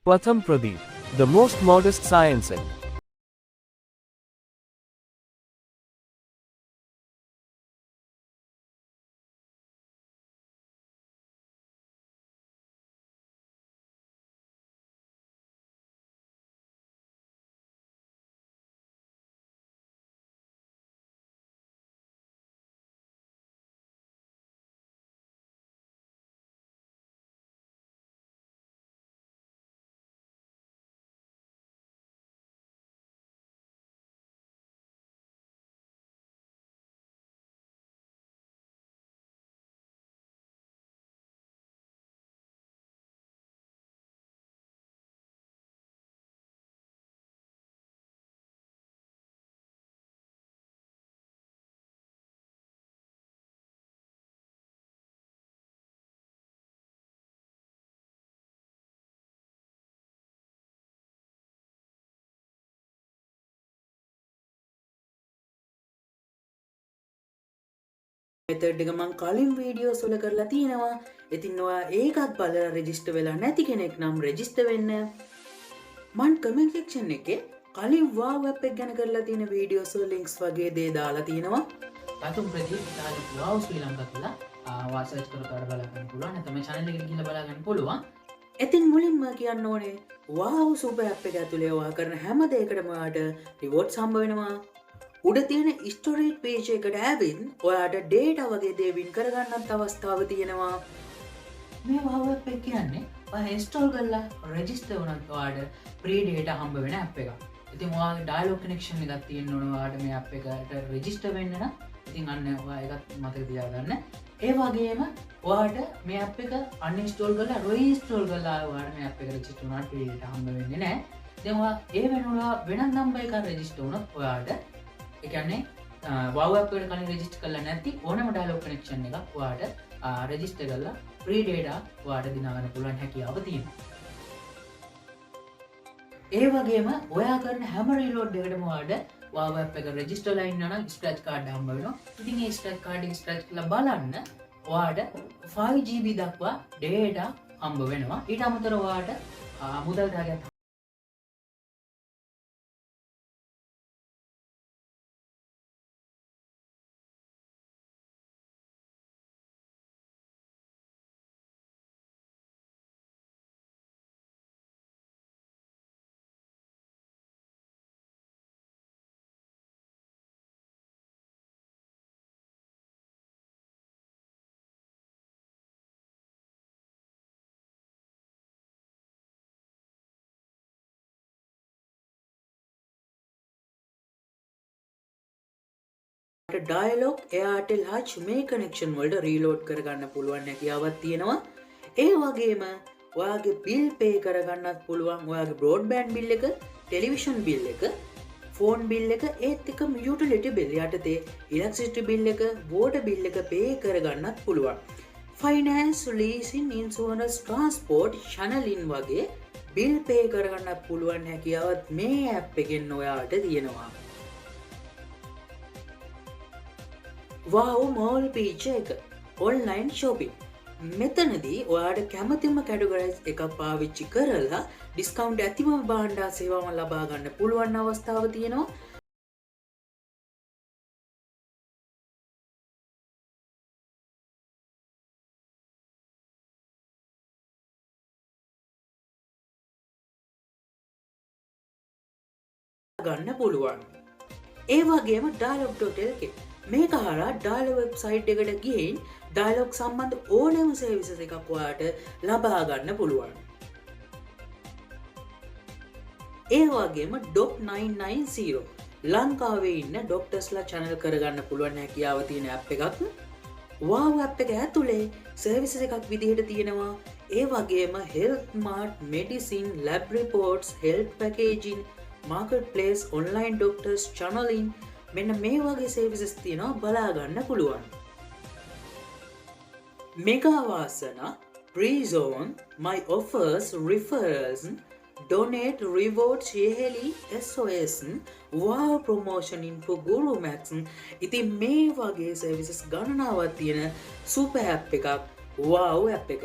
Pratham Pradeep, the most modest science and method එක මං කලින් වීඩියෝස් වල කරලා තියෙනවා. ඉතින් ඔයා ඒකත් බලලා රෙජිස්ටර් වෙලා නැති කෙනෙක් නම් රෙජිස්ටර් වෙන්න. මං කමෙන්ට් සෙක්ෂන් එකේ කලින් wow app එක ගැන කරලා තියෙන වීඩියෝස් වල ලින්ක්ස් වගේ දේ දාලා තියෙනවා. Pratham Pradeep තාලේ wow ශ්‍රී ලංකා කියලා වාසර්ච් කරලා බලලා ගන්න පුළුවන්. නැත්නම් මේ channel එකට ගිහිල්ලා බලා ගන්න පුළුවන්. ඉතින් මුලින්ම කියන්න ඕනේ wow super app එක ඇතුලේ ඔයා කරන හැම දෙයකටම ඔයාට රිවෝඩ්ස් හම්බ වෙනවා. උඩ තියෙන ස්ටෝරේජ් පේජ් එකට ඇවිත් ඔයාට ඩේටා වගේ දේ වින් කරගන්නත් අවස්ථාව තියෙනවා. මේ wow app එක කියන්නේ ඔයා install කරලා register වුණත් ඔයාට free data හම්බ වෙන app එකක්. ඉතින් ඔයාගේ dialog connection එකක් තියෙන්න ඕන ඔයාට මේ app එකට register වෙන්න නම්. ඉතින් අන්න ඔයා ඒකත් මතක තියාගන්න. ඒ වගේම ඔයාට මේ app එක uninstall කරලා reinstall කරලා ඔයාට මේ app එක register වුණාට free data හම්බ වෙන්නේ නැහැ. දැන් ඔයා ඒ වෙනුවට වෙනත් number එකක් register වුණොත් ඔයාට ඒ කියන්නේ wow app එකට කලින් register කරලා නැති ඕනම dialog connection එකක් ඔයාට register කරලා free data ඔයාට දිනා ගන්න පුළුවන් හැකියාව තියෙනවා. ඒ වගේම ඔයා කරන හැම reload එකකටම ඔයාට wow app එක register වෙලා ඉන්නා නම් scratch card හම්බ වෙනවා. ඉතින් ඒ scratch card එක scratch කරලා බලන්න ඔයාට 5GB දක්වා data හම්බ වෙනවා. ඊට අමතරව ඔයාට මුදල් දාගන්න ඩයලොග් එයාටෙල් හච් මේ කනෙක්ෂන් වලට රීලෝඩ් කරගන්න පුළුවන් හැකියාවක් තියෙනවා. ඒ වගේම ඔයාගේ බිල් පේ කරගන්නත් පුළුවන්. ඔයාගේ බ්‍රෝඩ්බෑන්ඩ් බිල් එක, ටෙලිවිෂන් බිල් එක, ෆෝන් බිල් එක, ඒත් එක්කම යුටිලිටි බිල් යටතේ ඉලෙක්ට්‍රිසිටි බිල් එක, වෝටර් බිල් එක පේ කරගන්නත් පුළුවන්. ෆයිනෑන්ස්, ලීසින්, ඉන්ෂුරන්ස්, ට්‍රාන්ස්පෝර්ට්, ෂනලින් වගේ බිල් පේ කරගන්නත් පුළුවන් හැකියාවත් මේ ඇප් එකෙන් ඔයාට තියෙනවා. wow mall page එක online shopping. මෙතනදී ඔයාට කැමතිම කැටගොරයිස් එකක් පාවිච්චි කරලා ඩිස්කවුන්ට් ඇතිවම භාණ්ඩ සේවාවන් ලබා ගන්න පුළුවන් අවස්ථාව තියෙනවා. ගන්න පුළුවන්. ඒ වගේම dialog.lk මේක හරහා ඩයලොග් වෙබ්සයිට් එකට ගිහින් ඩයලොග් සම්බන්ධ ඕනෑම සර්විසස් එකක් ඔයාට ලබා ගන්න පුළුවන්. ඒ වගේම doc990 ලංකාවේ ඉන්න ඩොක්ටර්ස්ලා channel කරගන්න පුළුවන් හැකියාව තියෙන app එකක්. wow app එක ඇතුලේ සර්විසස් එකක් විදිහට තියෙනවා. ඒ වගේම health mart, medicine, lab reports, health packaging, marketplace, online doctors, channeling මෙන්න මේ වගේ සර්විසස් තියෙනවා බලා ගන්න පුළුවන්. මෙගා වාසනා, pre-zone, my offers, referrals, donate, rewards, යෙහෙලි, SOS, wow promotion info, Guru Max. ඉතින් මේ වගේ සර්විසස් ගණනාවක් තියෙන super app එකක් wow app එක.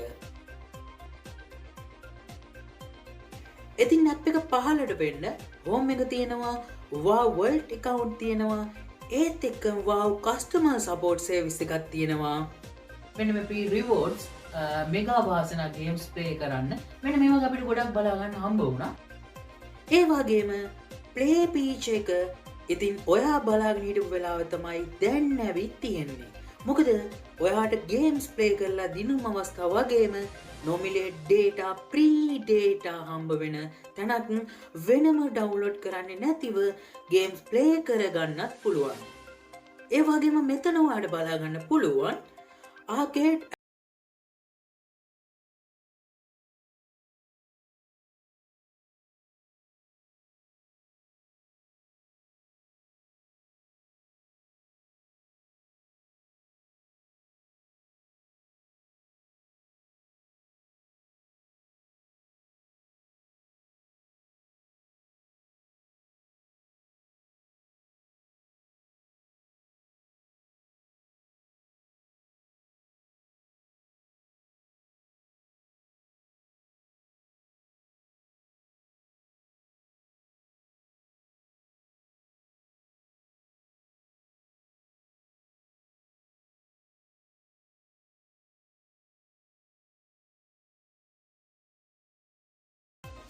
ඉතින් ඇප් එක පහළට වෙන්න හෝම් එක තියෙනවා, wow world account තියෙනවා, ඒත් එක්කම wow customer support service එකක් තියෙනවා. මෙන්න මේ free rewards මෙගා වාසනා ගේම්ස් ප්ලේ කරන්න මෙන්න මේ වගේ අපිට ගොඩක් බලා ගන්න හම්බ වුණා. ඒ වගේම ප්ලේ පීච් එක ඉතින් ඔයා බලාගෙන හිටපු වෙලාව තමයි දැන් ඇවිත් තියෙන්නේ. මොකද ඔයාට ගේම්ස් ප්ලේ කරලා දිනුම් අවස්ථාව වගේම නොමිලේ ඩේටා ප්‍රී ඩේටා හම්බ වෙන තැනක් වෙනම ඩවුන්ලෝඩ් කරන්නේ නැතිව ගේම්ස් ප්ලේ කරගන්නත් පුළුවන්. ඒ වගේම මෙතන ඔයාට බලා ගන්න පුළුවන් ආකේඩ්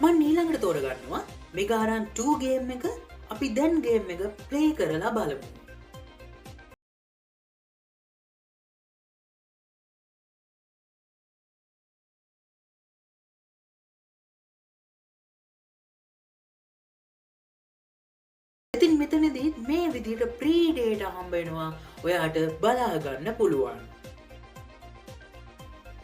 මන් ඊළඟට තෝරගන්නවා මෙගාරන් 2 ගේම් එක. අපි දැන් ගේම් එක ප්ලේ කරලා බලමු. ඉතින් මෙතනදී මේ විදිහට ප්‍රී ඩේටා හම්බ වෙනවා, ඔයාට බලා ගන්න පුළුවන්.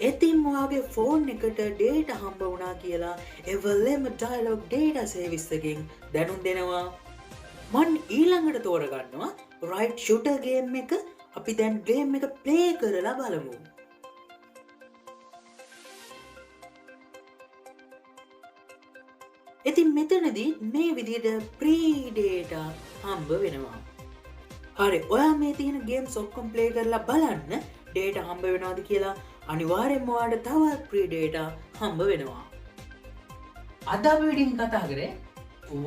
ඉතින් ඔයාගේ ෆෝන් එකට ඩේටා හම්බ වුණා කියලා එවලෙම ඩයලොග් ඩේටා සර්විස් එකෙන් දැනුම් දෙනවා. මන් ඊළඟට තෝරගන්නවා රයිට් ෂූටර් ගේම් එක. අපි දැන් ගේම් එක ප්ලේ කරලා බලමු. ඉතින් මෙතනදී මේ විදිහට ප්‍රී ඩේටා හම්බ වෙනවා. හරි, ඔයා මේ තියෙන ගේම්ස් ඔක්කොම ප්ලේ කරලා බලන්න ඩේටා හම්බ වෙනවද කියලා. අනිවාර්යෙන්ම ඔයාට තවත් ප්‍රී ඩේටා හම්බ වෙනවා. අද අපි වීඩියෝෙන් කතා කරේ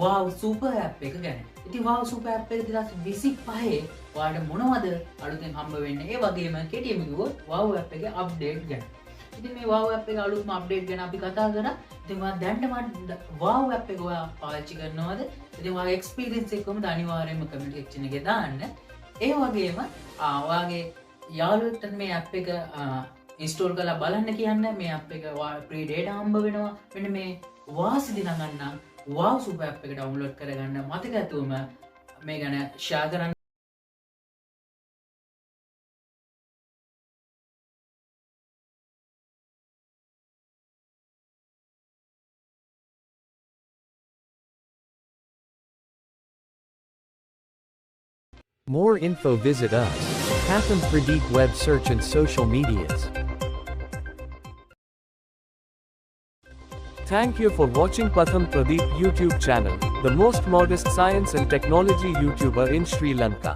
wow super app එක ගැන. ඉතින් wow super app එක 2025 ඔයාලට මොනවද අලුතෙන් හම්බ වෙන්නේ? ඒ වගේම කෙටියෙන්ම කිව්වොත් wow app එකේ අප්ඩේට් ගැන. ඉතින් මේ wow app එක අලුත්ම අප්ඩේට් ගැන අපි කතා කරා. ඉතින් ඔයා දැනට wow app එක ඔයා පාවිච්චි කරනවද? ඉතින් ඔයාගේ එක්ස්පීරියන්ස් එක කොහොමද අනිවාර්යයෙන්ම කමෙන්ට් සෙක්ෂන් එකේ දාන්න. ඒ වගේම ඔයාගේ යාළුවෙක්ට මේ app එක ඉන්ස්ටෝල් කරලා බලන්න කියන්න. මේ app එක ප්‍රී ඩේටා හම්බ වෙනවා. මෙන්න මේ වාසි දිනගන්න wow super app එක ඩවුන්ලෝඩ් කරගන්න මතක ඇතුවම මේ ගැන ෂෙයා කරන්න. More info visit us. Patham Pradeep web search and social medias. Thank you for watching Patham Pradeep YouTube channel, the most modest science and technology YouTuber in Sri Lanka.